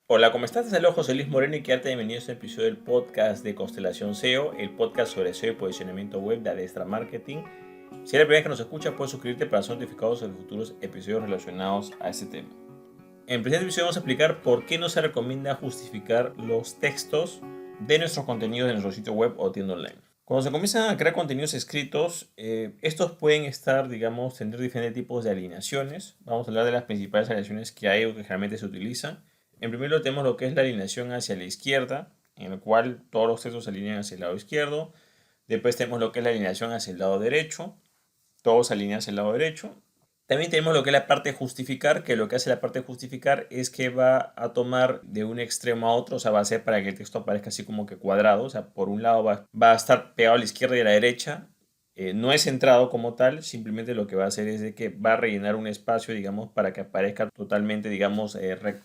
Hola, ¿cómo estás? Te saludo José Luis Moreno y quédate bienvenido a este episodio del podcast de Constelación SEO, el podcast sobre SEO y posicionamiento web de Adestra Marketing. Si eres la primera vez que nos escucha, puedes suscribirte para ser notificado sobre futuros episodios relacionados a este tema. En el presente episodio vamos a explicar por qué no se recomienda justificar los textos de nuestros contenidos de nuestro sitio web o tienda online. Cuando se comienzan a crear contenidos escritos, estos pueden estar, digamos, tener diferentes tipos de alineaciones. Vamos a hablar de las principales alineaciones que hay o que generalmente se utilizan. En primer lugar tenemos lo que es la alineación hacia la izquierda, en el cual todos los textos se alinean hacia el lado izquierdo. Después tenemos lo que es la alineación hacia el lado derecho, todos se alinean hacia el lado derecho. También tenemos lo que es la parte de justificar, que lo que hace la parte de justificar es que va a tomar de un extremo a otro, o sea, va a hacer para que el texto aparezca así como que cuadrado, o sea, por un lado va a estar pegado a la izquierda y a la derecha, no es centrado como tal, simplemente lo que va a hacer es de que va a rellenar un espacio, digamos, para que aparezca totalmente, digamos,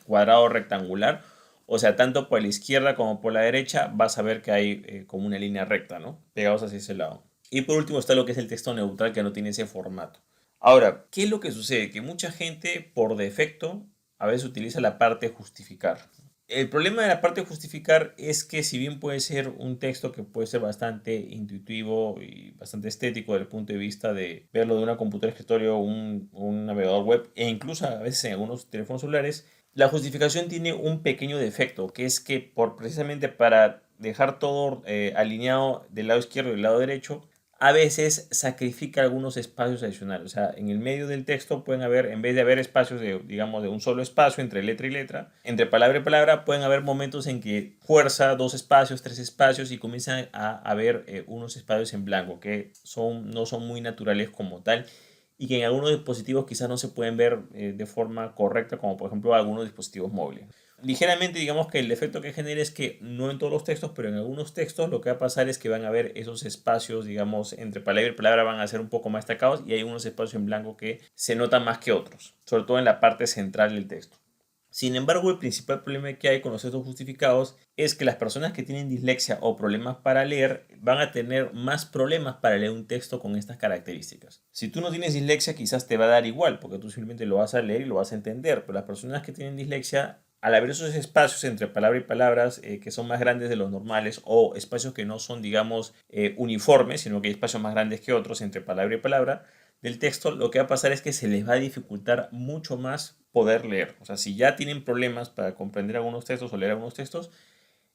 cuadrado o rectangular, o sea, tanto por la izquierda como por la derecha vas a ver que hay como una línea recta, ¿no? Pegados hacia ese lado. Y por último está lo que es el texto neutral que no tiene ese formato. Ahora, ¿qué es lo que sucede? Que mucha gente por defecto a veces utiliza la parte justificar. El problema de la parte justificar es que si bien puede ser un texto que puede ser bastante intuitivo y bastante estético desde el punto de vista de verlo de una computadora de escritorio o un navegador web e incluso a veces en algunos teléfonos celulares, la justificación tiene un pequeño defecto, que es que precisamente para dejar todo alineado del lado izquierdo y del lado derecho, a veces sacrifica algunos espacios adicionales. O sea, en el medio del texto pueden haber, en vez de haber espacios de, digamos, de un solo espacio entre letra y letra, entre palabra y palabra, pueden haber momentos en que fuerza dos espacios, tres espacios y comienzan a haber unos espacios en blanco que no son muy naturales como tal y que en algunos dispositivos quizás no se pueden ver de forma correcta, como por ejemplo algunos dispositivos móviles. Ligeramente digamos que el efecto que genera es que no en todos los textos, pero en algunos textos lo que va a pasar es que van a haber esos espacios, digamos, entre palabra y palabra van a ser un poco más destacados y hay unos espacios en blanco que se notan más que otros, sobre todo en la parte central del texto. Sin embargo, el principal problema que hay con los textos justificados es que las personas que tienen dislexia o problemas para leer van a tener más problemas para leer un texto con estas características. Si tú no tienes dislexia, quizás te va a dar igual, porque tú simplemente lo vas a leer y lo vas a entender, pero las personas que tienen dislexia, al haber esos espacios entre palabra y palabras que son más grandes de los normales o espacios que no son, digamos, uniformes, sino que hay espacios más grandes que otros entre palabra y palabra, del texto, lo que va a pasar es que se les va a dificultar mucho más poder leer. O sea, si ya tienen problemas para comprender algunos textos o leer algunos textos,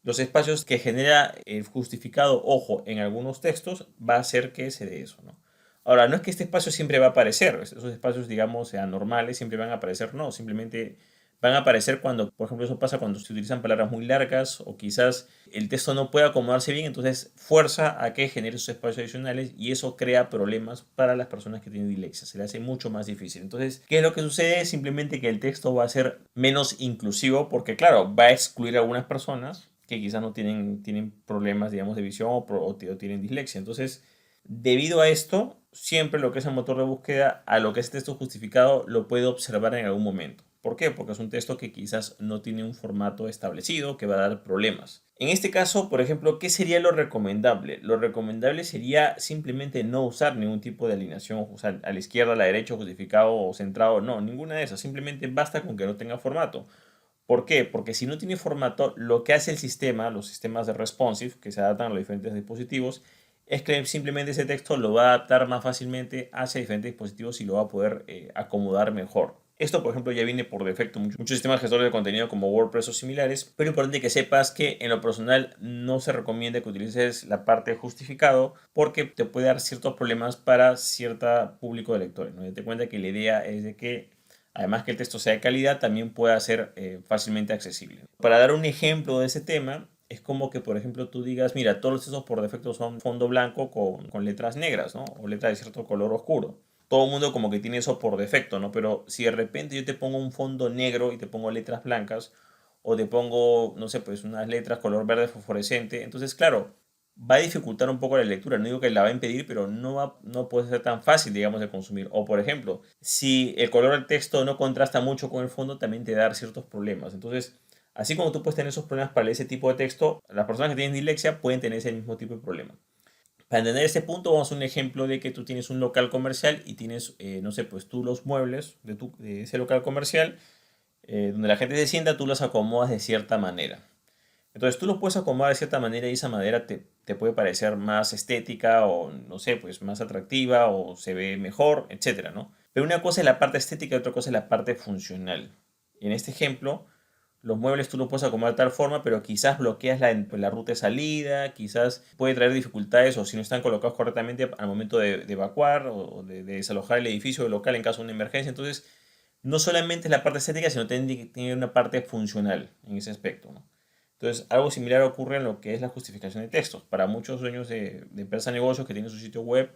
los espacios que genera el justificado ojo en algunos textos va a hacer que se dé eso, ¿no? Ahora, no es que este espacio siempre va a aparecer, esos espacios, digamos, sean normales, siempre van a aparecer, no, simplemente van a aparecer cuando, por ejemplo, eso pasa cuando se utilizan palabras muy largas o quizás el texto no puede acomodarse bien, entonces fuerza a que genere esos espacios adicionales y eso crea problemas para las personas que tienen dislexia, se le hace mucho más difícil. Entonces, ¿qué es lo que sucede? Simplemente que el texto va a ser menos inclusivo porque, claro, va a excluir a algunas personas que quizás no tienen problemas, digamos, de visión o tienen dislexia. Entonces, debido a esto, siempre lo que es el motor de búsqueda, a lo que es texto justificado, lo puede observar en algún momento. ¿Por qué? Porque es un texto que quizás no tiene un formato establecido, que va a dar problemas. En este caso, por ejemplo, ¿qué sería lo recomendable? Lo recomendable sería simplemente no usar ningún tipo de alineación, o sea, a la izquierda, a la derecha, justificado o centrado, no, ninguna de esas. Simplemente basta con que no tenga formato. ¿Por qué? Porque si no tiene formato, lo que hace el sistema, los sistemas de responsive que se adaptan a los diferentes dispositivos, es que simplemente ese texto lo va a adaptar más fácilmente hacia diferentes dispositivos y lo va a poder acomodar mejor. Esto, por ejemplo, ya viene por defecto muchos sistemas gestores de contenido como WordPress o similares, pero es importante que sepas que en lo personal no se recomienda que utilices la parte de justificado porque te puede dar ciertos problemas para cierto público de lectores, ¿no? Date cuenta que la idea es de que además que el texto sea de calidad, también pueda ser fácilmente accesible. Para dar un ejemplo de ese tema, es como que, por ejemplo, tú digas, mira, todos los textos por defecto son fondo blanco con letras negras, ¿no? O letras de cierto color oscuro. Todo el mundo como que tiene eso por defecto, ¿no? Pero si de repente yo te pongo un fondo negro y te pongo letras blancas, o te pongo, no sé, pues unas letras color verde fosforescente, entonces, claro, va a dificultar un poco la lectura. No digo que la va a impedir, pero no puede ser tan fácil, digamos, de consumir. O, por ejemplo, si el color del texto no contrasta mucho con el fondo, también te da ciertos problemas. Entonces, así como tú puedes tener esos problemas para ese tipo de texto, las personas que tienen dislexia pueden tener ese mismo tipo de problema. Para entender este punto, vamos a un ejemplo de que tú tienes un local comercial y tienes, no sé, pues tú los muebles de ese local comercial donde la gente se sienta, tú las acomodas de cierta manera. Entonces tú los puedes acomodar de cierta manera y esa manera te puede parecer más estética o, no sé, pues más atractiva o se ve mejor, etcétera, ¿no? Pero una cosa es la parte estética y otra cosa es la parte funcional. Y en este ejemplo, los muebles tú los puedes acomodar de tal forma, pero quizás bloqueas la ruta de salida, quizás puede traer dificultades o si no están colocados correctamente al momento de evacuar o de desalojar el edificio o local en caso de una emergencia. Entonces, no solamente es la parte estética, sino tiene que tener una parte funcional en ese aspecto, ¿no? Entonces, algo similar ocurre en lo que es la justificación de textos. Para muchos dueños de empresas de negocios que tienen su sitio web,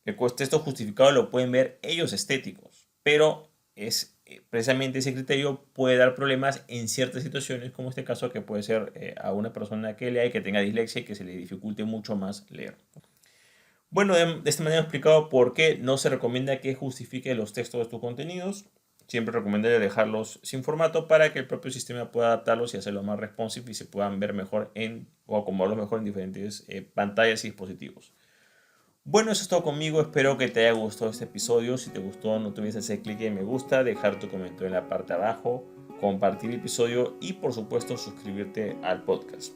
el texto justificado lo pueden ver ellos estéticos, pero es precisamente ese criterio puede dar problemas en ciertas situaciones, como este caso que puede ser a una persona que lea y que tenga dislexia y que se le dificulte mucho más leer. Bueno, de esta manera he explicado por qué no se recomienda que justifique los textos de tus contenidos. Siempre recomendaría dejarlos sin formato para que el propio sistema pueda adaptarlos y hacerlos más responsive y se puedan ver mejor o acomodarlos mejor en diferentes pantallas y dispositivos. Bueno, eso es todo conmigo. Espero que te haya gustado este episodio. Si te gustó, no te olvides hacer clic en me gusta, dejar tu comentario en la parte de abajo, compartir el episodio y, por supuesto, suscribirte al podcast.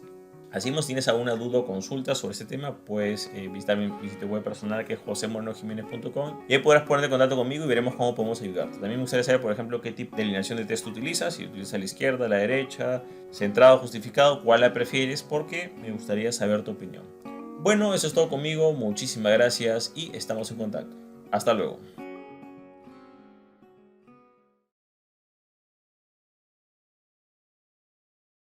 Así, si tienes alguna duda o consulta sobre este tema, puedes visitar mi sitio web personal que es josemorenojimenez.com y ahí podrás ponerte en contacto conmigo y veremos cómo podemos ayudarte. También me gustaría saber, por ejemplo, qué tipo de alineación de texto utilizas, si utilizas a la izquierda, a la derecha, centrado, justificado, cuál la prefieres, porque me gustaría saber tu opinión. Bueno, eso es todo conmigo, muchísimas gracias y estamos en contacto. Hasta luego.